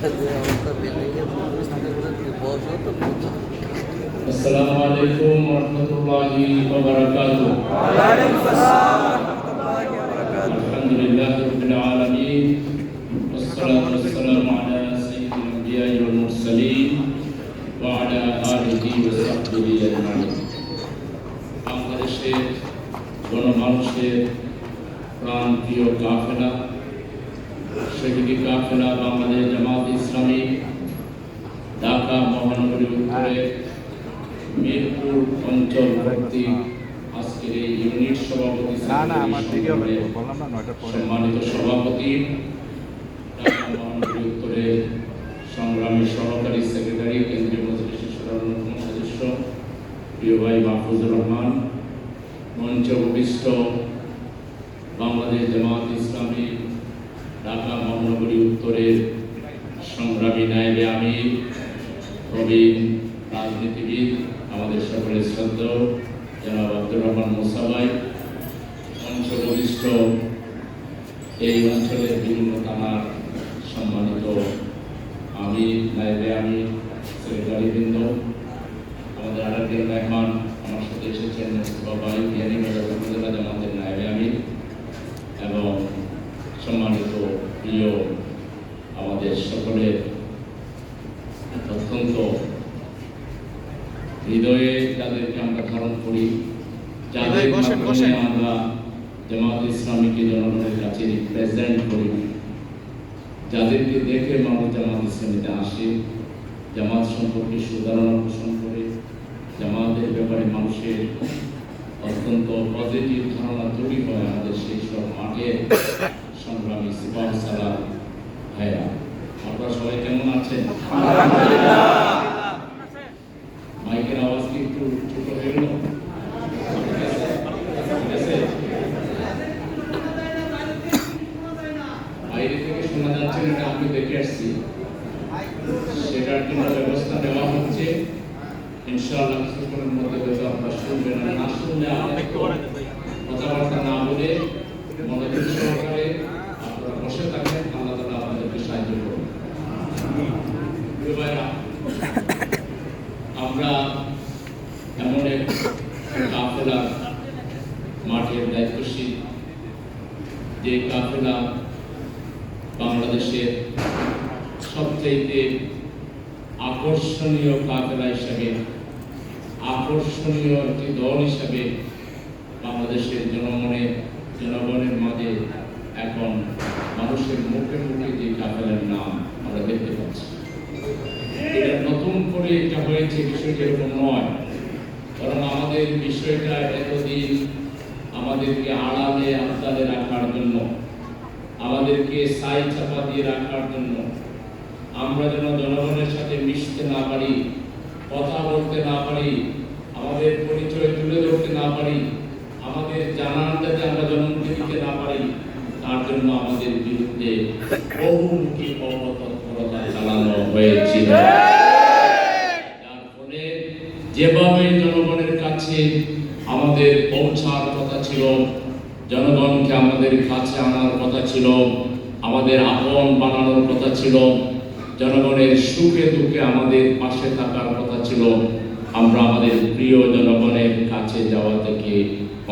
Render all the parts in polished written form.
আসসালামু আলাইকুম ওয়া রাহমাতুল্লাহি ওয়া বারাকাতুহু। ওয়া আলাইকুম আসসালাম ওয়া রাহমাতুল্লাহি ওয়া বারাকাতুহু। আলহামদুলিল্লাহি রাব্বিল আলামিন ওয়াস সালাতু ওয়াস সালামু আলা সাইয়্যিদিল আমবিয়া'i ওয়াল মুরসালিন ওয়া আলা আলিহি ওয়া সাহবিহি আজমাইন। বাংলাদেশের গণমানুষের প্রাণপ্রিয় কাফেলা, শহীদি কাফেলা বাংলাদেশ জামাত ইসলামী ঢাকা মহানগরী উত্তরে মিরপুর অঞ্চল কর্তৃক আজকের এই ইউনিট সভাপতি সম্মানিত সভাপতি, ঢাকা মহানগরী উত্তরে সংগ্রামী সহকারী সেক্রেটারি, কেন্দ্রীয় মজলিসের অন্যতম সদস্য প্রিয় ভাই মাহফুজুর রহমান, মঞ্চ উপবিষ্ট বাংলাদেশ জামাত ইসলামী ঢাকা মহানগরী উত্তরের সংগ্রামী নায়েবে আমির, প্রবীণ রাজনীতিবিদ, আমাদের সকলের শ্রদ্ধেয় জনাব আব্দুর রহমান মুসা ভাই, মঞ্চ উপবিষ্ট এই অঞ্চলের বিভিন্ন থানার সম্মানিত আমির, নায়েবে আমির, সেক্রেটারিবৃন্দ, আমাদের আরেকজন মেহমান আমার সাথে এসেছেন ভাই বিহারীনগর উপজেলা জামাতের নায়েবে আমির, এবং সম্মানিত প্রিয় আমাদের সকলের অত্যন্ত হৃদয়ে যাদেরকে আমরা ধারণ করি, যাদের মাধ্যমে আমরা জামাত ইসলামীকে জনগণের কাছে রিপ্রেজেন্ট করি, যাদেরকে দেখে মানুষ জামাত ইসলামীতে আসে, জামাত সম্পর্কে সুধারণা পোষণ করে, জামাতের ব্যাপারে মানুষের অত্যন্ত পজিটিভ ধারণা তৈরি হয়, আমাদের সেই সব মাঠে সংগ্রামী সিপাহ সালার ভাইরা। আপনারা সবাই কেমন আছেন? মাইকের আওয়াজ কি একটু ছোট হয়ে গেল? বাইরে থেকে শোনা যাচ্ছে না, আমি দেখে আসছি, সেটার জন্য ব্যবস্থা নেওয়া হচ্ছে। ইনশাআল্লাহ কিছুক্ষণের মধ্যে হয়তো আপনারা শুনবেন, না শুনলে কথাবার্তা না বলে মনোযোগ সহকারে আপনারা বসে থাকেন, আল্লাহ তাআলা আপনাদেরকে সাহায্য করবেন। আমরা এমন এক কাফেলা মাঠের দায়িত্বশীল, যে কাফেলা বাংলাদেশের সবচেয়ে আকর্ষণীয় কাফেলা হিসাবে, আকর্ষণীয় একটি দল হিসাবে বাংলাদেশের জনগণের মাঝে এখন মানুষের মুখে মুখে যে কাফেলার নাম আমরা দেখতে পাচ্ছি। এটা নতুন করে এটা হয়েছে, বিষয়টা এরকম নয়, কারণ আমাদের বিষয়টা এতদিন আমাদেরকে আড়ালে আবদালে রাখার জন্য, আমাদেরকে সাই চাপা দিয়ে রাখার জন্য, আমরা যেন জনগণের সাথে মিশতে না পারি, কথা বলতে না পারি, আমাদের পরিচয় তুলে ধরতে না পারি, আমাদের জানান যাতে আমরা জনগণকে দিতে না পারি, তার জন্য আমাদের বিরুদ্ধে বহুমুখী অপতৎপরতা চালানো হয়েছিল। যার ফলে যেভাবে জনগণের কাছে আমাদের পৌঁছার কথা ছিল, জনগণকে আমাদের কাছে আনার কথা ছিল, আমাদের আপন বানানোর কথা ছিল, জনগণের সুখে দুঃখে আমাদের পাশে থাকার কথা ছিল, আমরা আমাদের প্রিয় জনগণের কাছে যাওয়া থেকে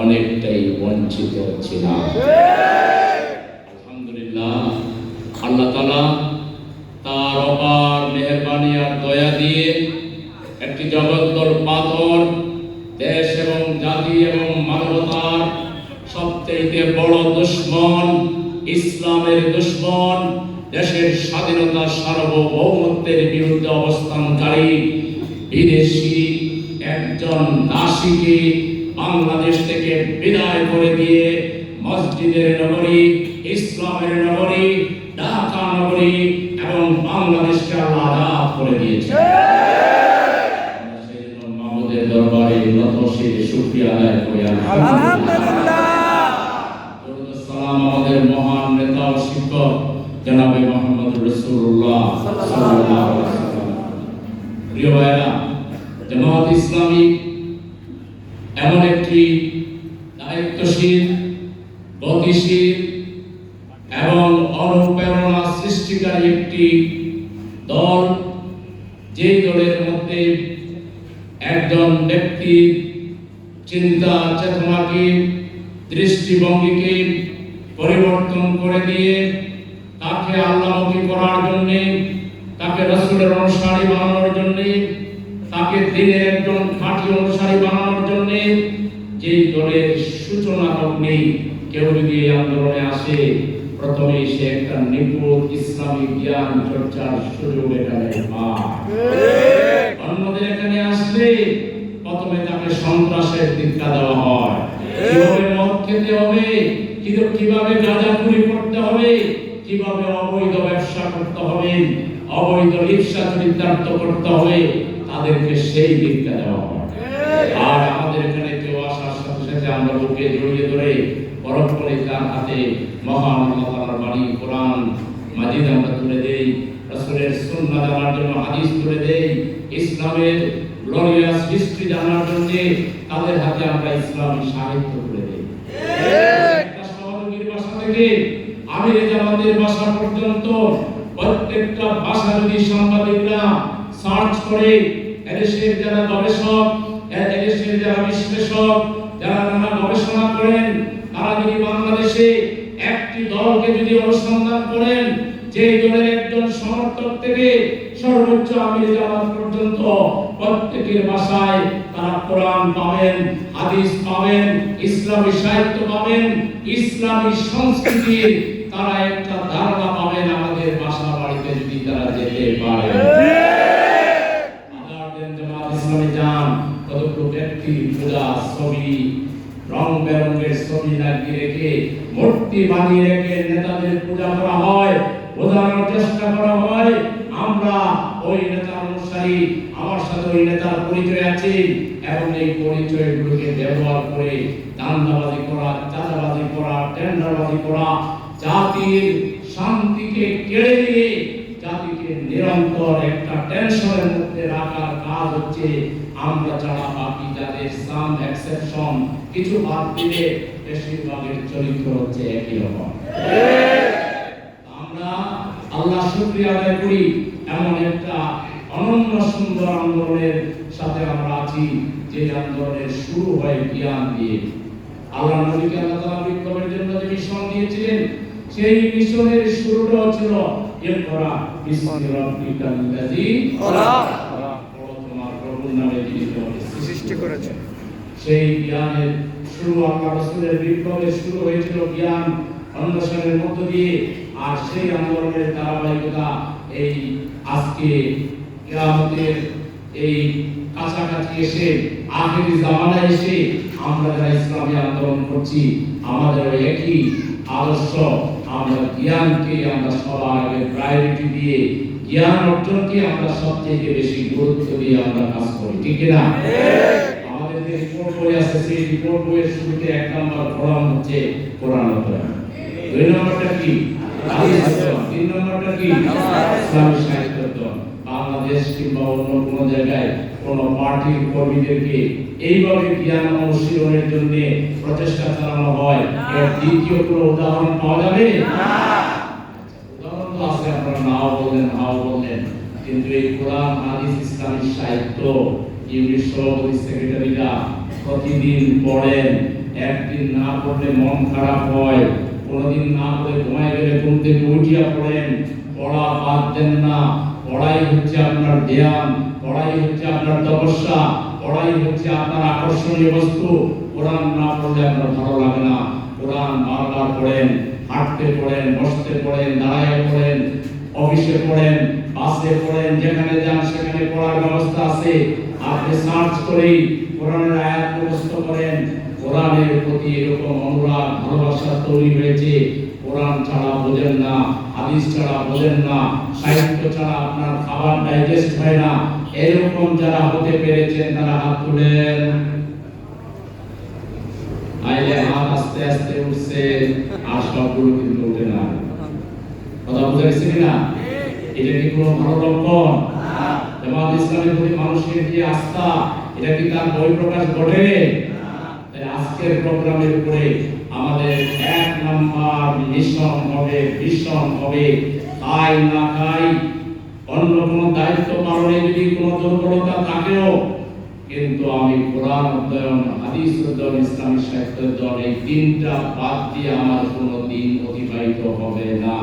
অনেকটাই বঞ্চিত ছিলাম। আলহামদুলিল্লাহ, আল্লাহ তাআলা তার অপার মেহেরবানি আর দয়া দিয়ে একটি জগদ্দল পাথর, দেশ এবং জাতি এবং মানবতার সবচেয়ে বড় দুশমন, ইসলামের দুশমন, দেশের স্বাধীনতা সার্বভৌমত্বের বিরুদ্ধে অবস্থানকারী বিদেশি একজন দাসীকে বাংলাদেশ থেকে বিদায় করে দিয়ে মসজিদের নগরী, ইসলামের নগরী, ঢাকা নগরী এবং বাংলাদেশকে আল্লাহ আজাদ করে দিয়েছে। সেই জন্য মাহমুদের দরবারে নতশির শুকরিয়া আদায় করি আলহামদুলিল্লাহ। সালাম আমাদের মহান নেতা ও শিক্ষক জনাবে মুহাম্মদ রাসূলুল্লাহ সাল্লাল্লাহু আলাইহি ওয়াসাল্লাম। প্রিয় ভাইরা, জামাত ইসলামী এমন একটি দায়িত্বশীল, গতিশীল এবং অনুপ্রেরণা সৃষ্টিকারী একটি দল যেই দলের মধ্যে একজন ব্যক্তির চিন্তা চেতনাকে দৃষ্টিভঙ্গিকে পরিবর্তন করে দিয়ে তাকে আল্লাহমুখী করার জন্য, তাকে রাসূলের অনুসারী বানানোর জন্য, তাকে দ্বীনের একজন খাঁটি অনুসারী বানানোর জন্য যেই দলের সূচনা লগ্নে কেউ যদি এই আন্দোলনে আসে, প্রথমে সে একটা নিপুণ ইসলামী জ্ঞান চর্চার সুযোগ এখানে পায়। অন্যদের এখানে আসলে প্রথমে তাকে সন্ত্রাসের দীক্ষা দেওয়া হয়, কিভাবে মদ খেতে হবে, কিভাবে গাঁজাখুরি করতে হবে, কিভাবে অবৈধ ব্যবসা করতে হবে, অবৈধ রিকশা চরিতার্থ করতে হবে, তাদেরকে সেই দীক্ষা দেওয়া হয়। আর আমাদের এখানে কেউ আসার সাথে সাথে আমরা বুকে জড়িয়ে ধরে পরস্পরে তার হাতে মহান আল্লাহ তাআলার বাণী কোরআন মাজিদ আমরা তুলে দেই, রাসূলের সুন্নাহ জানার জন্য হাদিস তুলে দেই, ইসলামের গ্লোরিয়াস হিস্ট্রি জানার জন্য তাদের হাতে আমরা ইসলামী সাহিত্য তুলে দেই। একটা সহযোগীর ভাষা থেকে আমিরে জামাতের ভাষা পর্যন্ত প্রত্যেকটা ভাষা যদি সাংবাদিকরা সার্চ করে, এদেশের যারা গবেষক, এদেশের যারা বিশ্লেষক, যারা নানা গবেষণা করেন, তারা যদি বাংলাদেশে একটি দলকে যদি অনুসন্ধান করেন, যে দলের একজন সমর্থক থেকে সর্বোচ্চ আমির জামাত পর্যন্ত প্রত্যেকের ভাষায় তারা কোরআন পাবেন, হাদিস পাবেন, ইসলামী সাহিত্য পাবেন, ইসলামী সংস্কৃতির তারা একটা ধারণা পাবেন আমাদের বাসা বাড়িতে যদি তারা যেতে পারে। ইসলামী জান কতগুলো ব্যক্তি পূজা ছবি, রং বেরঙের ছবি লাগিয়ে রেখে, মূর্তি বানিয়ে রেখে নেতাদের পূজা করা হয়, বোঝানোর চেষ্টা করা হয় আমরা ওই নেতার অনুসারী, আমার সাথে ওই নেতার পরিচয় আছে, এবং এই পরিচয়গুলোকে ব্যবহার করে দান্দাবাজি করা, চাঁদাবাজি করা, টেন্ডারবাজি করা, জাতির শান্তিকে কেড়ে নিয়ে জাতিকে নিরন্তর একটা টেনশনের মধ্যে রাখার কাজ হচ্ছে। আমরা ছাড়া বাকি যাদের সাম এক্সেপশন কিছু বাদ দিলে বেশিরভাগের চরিত্র হচ্ছে একই রকম। আমরা আল্লাহ শুকরিয়া আদায় করি, এমন একটা অনন্য সুন্দর আন্দোলনের সাথে আমরা আছি, যে আন্দোলনের শুরু হয় জ্ঞান দিয়ে। আল্লাহ নবীকে আল্লাহ তাআলা বিপ্লবের জন্য যে মিশন দিয়েছিলেন, সেই মিশনের শুরুটা ছিল ইকরা বিসমি রাব্বিকাল্লাযী খলাক, তোমার প্রভুর নামে যিনি তোমাকে সৃষ্টি করেছেন। সেই জ্ঞানের শুরু, আল্লাহ রাসূলের বিপ্লবের শুরু হয়েছিল জ্ঞান অন্বেষণের মধ্য দিয়ে। আর সেই আন্দোলনের ধারাবাহিকতা এই আজকে কিয়ামতের এই কাছাকাছি এসে, আখেরি জামানায় এসে আমরা যারা ইসলামী আন্দোলন করছি, আমাদের একই আদর্শ। আমরা জ্ঞানকে আমরা সবার আগে প্রায়োরিটি দিয়ে, জ্ঞান অর্জনকে আমরা সবচেয়ে বেশি গুরুত্ব দিয়ে আমরা কাজ করি, ঠিক না? আমাদের যে রিপোর্ট বই আছে, সেই রিপোর্ট বইয়ের শুরুতে 1 নম্বর কলাম হচ্ছে কোরআন অধ্যয়ন, 2 নম্বরটা কি হাদিস অধ্যয়ন, 3 নম্বরটা কি ইসলামী সাহিত্য অধ্যয়ন। বাংলাদেশ কিংবা অন্য কোনো জায়গায় কোনো পার্টির কর্মীদেরকে এইভাবে জ্ঞান অনুশীলনের জন্য প্রচেষ্টা চালানো হয়, এর দ্বিতীয় কোনো উদাহরণ পাওয়া যাবে না। উদাহরণ তো আছে, আপনারা নাও বললেন, হাও বললেন, কিন্তু এই কোরআন হাদিস ইসলামী সাহিত্য ইউনিট সভাপতি সেক্রেটারিরা প্রতিদিন পড়েন। একদিন না পড়লে মন খারাপ হয়, কোনোদিন না পড়ে ঘুমায় গেলে ঘুম থেকে উঠিয়া পড়েন। পড়া বাদ দেন না। পড়াই হচ্ছে আপনার ধ্যান, পড়াই হচ্ছে আপনার তপস্যা, পড়াই হচ্ছে আপনার আকর্ষণীয় বস্তু। কোরআন না পড়লে আপনার ভালো লাগে না। কোরআন বারবার পড়েন, হাঁটতে পড়েন, বসতে পড়েন, দাঁড়ায় পড়েন, অফিসে পড়েন, বাসে পড়েন, যেখানে যান সেখানে পড়ার ব্যবস্থা আছে। আপনি সার্চ করেই কোরআনের আয়াত মুখস্থ করেন। কোরআনের প্রতি এরকম অনুরাগ ভালোবাসা তৈরি হয়েছে। কোরআন ছাড়া বোঝেন না, হাদিস ছাড়া বোঝেন না, সাহিত্য ছাড়া আপনার খাবার ডাইজেস্ট হয় না। এরকম যারা হতে পেরেছেন তারা হাত তুলেন। আইলে হাত আস্তে আস্তে উঠছে, আর সবগুলো কিন্তু উঠে না। কথা বুঝাইছি না? এটা কি কোনো ভালো লক্ষণ? জামাত ইসলামের প্রতি মানুষের যে আস্থা, এটা কি তার বহিঃপ্রকাশ ঘটে? তাই আজকের প্রোগ্রামের উপরে আমাদের 1 নম্বর মিশন হবে, ভিশন হবে, খাই না খাই অন্য কোনো দায়িত্ব পালনে যদি কোনো দুর্বলতা থাকেও, কিন্তু আমি কোরআন অধ্যয়ন, হাদিস অধ্যয়ন, ইসলামী সাহিত্য অধ্যয়ন, এই তিনটা বাদ দিয়ে আমার কোনো দিন অতিবাহিত হবে না।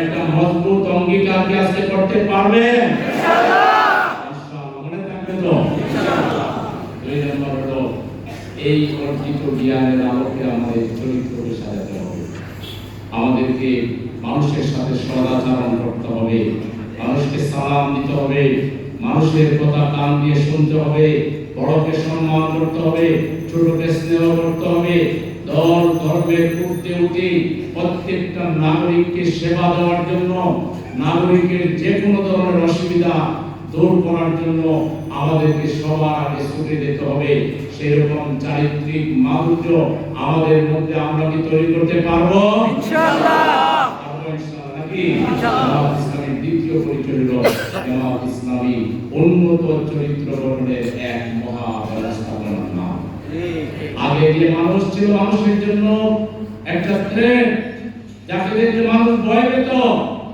একটা মজবুত অঙ্গীকার কি আজকে করতে পারবেন? মনে থাকবে তো? দুই নম্বর হলো এই অর্জিত জ্ঞানের আলোকে আমাদের চরিত্রকে সাজাতে হবে। আমাদেরকে মানুষের সাথে সদাচরণ করতে হবে, মানুষকে সালাম দিতে হবে, মানুষের কথা কান দিয়ে শুনতে হবে, বড়কে সম্মান করতে হবে, ছোটকে স্নেহ করতে হবে, দল ধর্মের ঊর্ধ্বে উঠে প্রত্যেকটা নাগরিককে সেবা দেওয়ার জন্য, নাগরিকের যে কোনো ধরনের অসুবিধা দূর করার জন্য আমাদেরকে সবার আগে ছুটে যেতে হবে। সেরকম চারিত্রিক মাধুর্য আমাদের মধ্যে আমরা কি তৈরি করতে পারবো? ইনশাআল্লাহ। নাকি ইসলামের দ্বিতীয় পরিচয় হলো জামাত ইসলামী উন্নত চরিত্র গঠনের এক মহা ব্যবস্থাপনার নাম। আগে যে মানুষ ছিল মানুষের জন্য একটা থ্রেট, যাকে দেখে মানুষ ভয় পেত,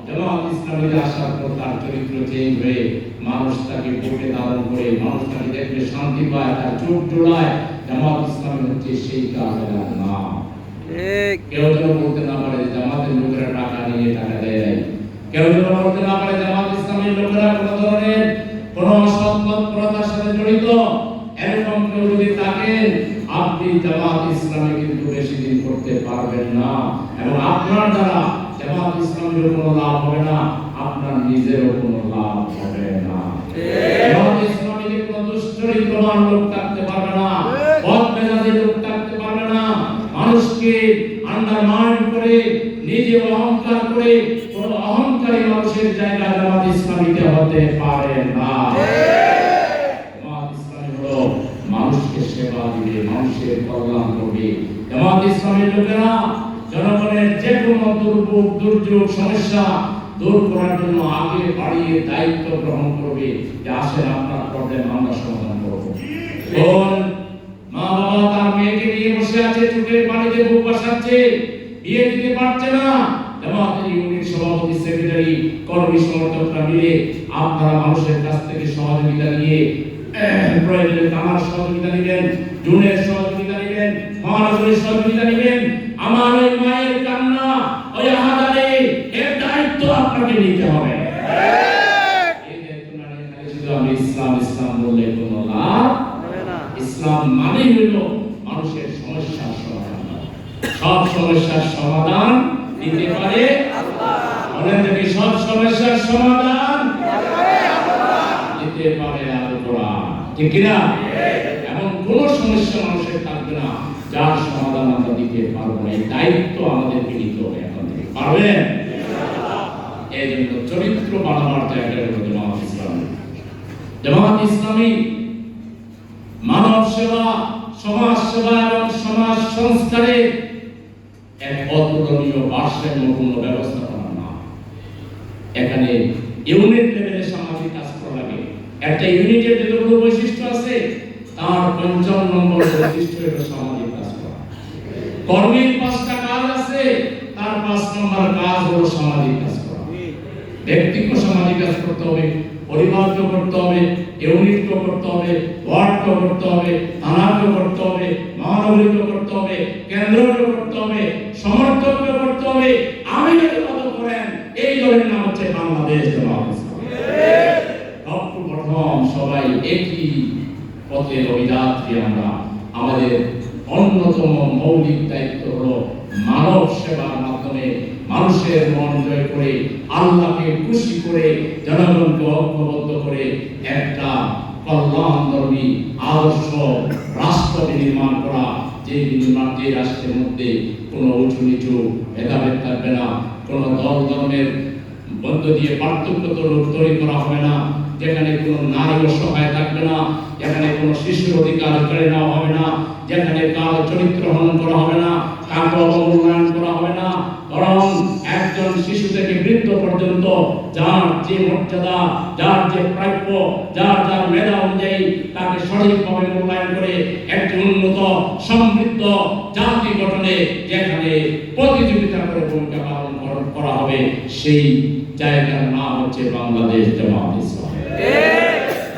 জামাত ইসলামীর আসার পর তার চরিত্র চেঞ্জ হয়ে মানুষ তাকে বুকে ধারণ করে, মানুষ তাকে দেখলে শান্তি পায়, তার চোখ জোড়ায়। জামাত ইসলামী হচ্ছে সেই কাজের নাম। কেউ যেন বলতে না পারে জামাতের লোকেরা টাকা নিয়ে টাকা দেয়, কেউ যেন বলতে না পারে জামাত ইসলামের লোকেরা কোন ধরনের কোন অসৎ তৎপরতার সাথে জড়িত। এরকম কেউ যদি থাকেন, আপনি জামাত ইসলামে কিন্তু বেশি দিন করতে পারবেন না, এবং আপনার দ্বারা জামাত ইসলামের কোনো লাভ হবে না, আপনার নিজেরও কোনো লাভ হবে না। জামাত ইসলামীতে কোনো দুশ্চরিত্রবান লোক থাকতে পারবে না, বদমেজাজি লোক থাকতে পারবে না, মানুষকে আন্ডারমাইন করে, নিজে অহংকার করে কোন অহংকারী মানুষের জায়গা জামাত ইসলামীতে হতে পারে না। জামাত ইসলামী হলো মানুষকে সেবা দিবে, মানুষের কল্যাণ করবে। জামাত ইসলামীর লোকেরা জনগণের যে কোনো দুর্ভোগ, দুর্যোগ, সমস্যা দূর করার জন্য আগে বাড়িয়ে দায়িত্ব গ্রহণ করবে যে আসেন আপনার প্রবলেম আমরা সমাধান করব। কোন মা বাবা তার মেয়েকে নিয়ে বসে আছে, চোখের পানিতে বুক বাসাচ্ছে, বিয়ে দিতে পারছে না, জামাতের ইউনিট সভাপতি, সেক্রেটারি, কর্মী সমর্থকরা মিলে আপনারা মানুষের কাছ থেকে সহযোগিতা নিয়ে প্রয়োজনে আমার সহযোগিতা নেবেন, জুনের সহযোগিতা নেবেন, মহানগরের সহযোগিতা নেবেন। আমার ওই মায়ের কান্না, ওই আহাজারে এর দায়িত্ব আপনাকে নিতে হবে। এই দায়িত্ব না নিয়ে খালি শুধু আমি ইসলাম ইসলাম বললে কোনো লাভ হবে না। ইসলাম মানে হলো মানুষের সমস্যার সমাধান, সব সমস্যার সমাধান দিতে পারে আল্লাহ। বলেন দেখি, সব সমস্যার সমাধান দিতে পারে আল্লাহ, ঠিক কি না? এমন কোন সমস্যা মানুষের থাকবে না যার সমাধান আমরা দিতে পারবো না। এই দায়িত্ব আমাদেরকে নিতে হবে। এখন থেকে পারবেন? এই জন্য চরিত্র বানাবার জায়গা হলো জামাত ইসলামী। জামাত ইসলামী মানব সেবা, সমাজ সেবা এবং সমাজ সংস্কারে এক অতুলনীয় ভারসাম্যপূর্ণ ব্যবস্থাপনা না। এখানে ইউনিট লেভেলে সামাজিক কাজ করা লাগে। একটা ইউনিটের যতগুলো বৈশিষ্ট্য আছে, তার ৫৫ নম্বর বৈশিষ্ট্য হলো সামাজিক কাজ করা। কর্মীর ৫টা কাজ আছে, তার ৫ নম্বর কাজ হলো সামাজিক কাজ করা। ব্যক্তিগত সামাজিক কাজ করতে হবে, পরিবারকে করতে হবে, ইউনিটকে করতে হবে, ওয়ার্ডকে করতে হবে, থানাকে করতে হবে, মহানগরীকে করতে হবে, কেন্দ্রকে করতে হবে, সমর্থককে করতে হবে। আমি যদি কত করেন, এই দলের নাম হচ্ছে বাংলাদেশ জামাত ইসলামী। প্রথম সবাই একই পথের অভিযাত্রী আমরা। আমাদের অন্যতম মৌলিক দায়িত্ব হলো মানব সেবার মাধ্যমে মানুষের মন জয় করে, আল্লাহকে খুশি করে, জনগণকে ঐক্যবদ্ধ করে একটা কল্যাণধর্মী আদর্শ রাষ্ট্র নির্মাণ করা। যে রাষ্ট্রের মধ্যে কোনো উঁচু নিচু ভেদাভেদ থাকবে না, কোনো দল ধর্মের মধ্য দিয়ে পার্থক্য তৈরি করা হবে না, যেখানে কোনো নারী অসহায় থাকবে না, যেখানে কোনো শিশুর অধিকার কেড়ে নেওয়া হবে না, যেখানে কারো চরিত্র হনন করা হবে না, কারো অবমূল্যায়ন করা হবে না, বরং একজন শিশু থেকে বৃদ্ধ পর্যন্ত যার যে মর্যাদা, যার যে প্রাপ্য, যার যার মেধা অনুযায়ী তাকে সঠিকভাবে মূল্যায়ন করে একটি উন্নত সমৃদ্ধ জাতি গঠনে যেখানে প্রতিযোগিতা করে ভূমিকা পালন করা করা হবে, সেই জায়গার নাম হচ্ছে বাংলাদেশ জামাত ইসলামী।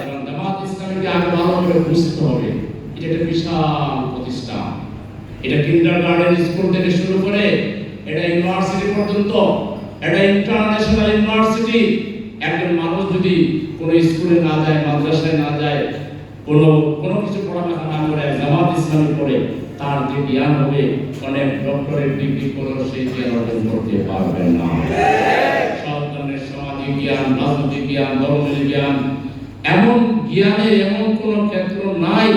এবং জামাত ইসলামীকে আগে ভালো করে বুঝতে হবে, এটা একটা বিশাল প্রতিষ্ঠান। এটা কিন্ডারগার্টেন স্কুল থেকে শুরু করে এটা ইউনিভার্সিটি পর্যন্ত, এটা ইন্টারন্যাশনাল ইউনিভার্সিটি। একজন মানুষ যদি কোনো স্কুলে না যায়, মাদ্রাসায় না যায়, কোনো কিছু পড়ালেখা না করে জামাত ইসলামী পড়ে, তার যে জ্ঞান হবে অনেক ডক্টরেট ডিগ্রি করেও সেই জ্ঞান অর্জন করতে পারবে না। সব ধরনের সামাজিক জ্ঞান, রাজনৈতিক জ্ঞান, ধর্মের জ্ঞান, এমন জ্ঞানের এমন কোনো ক্ষেত্র নাই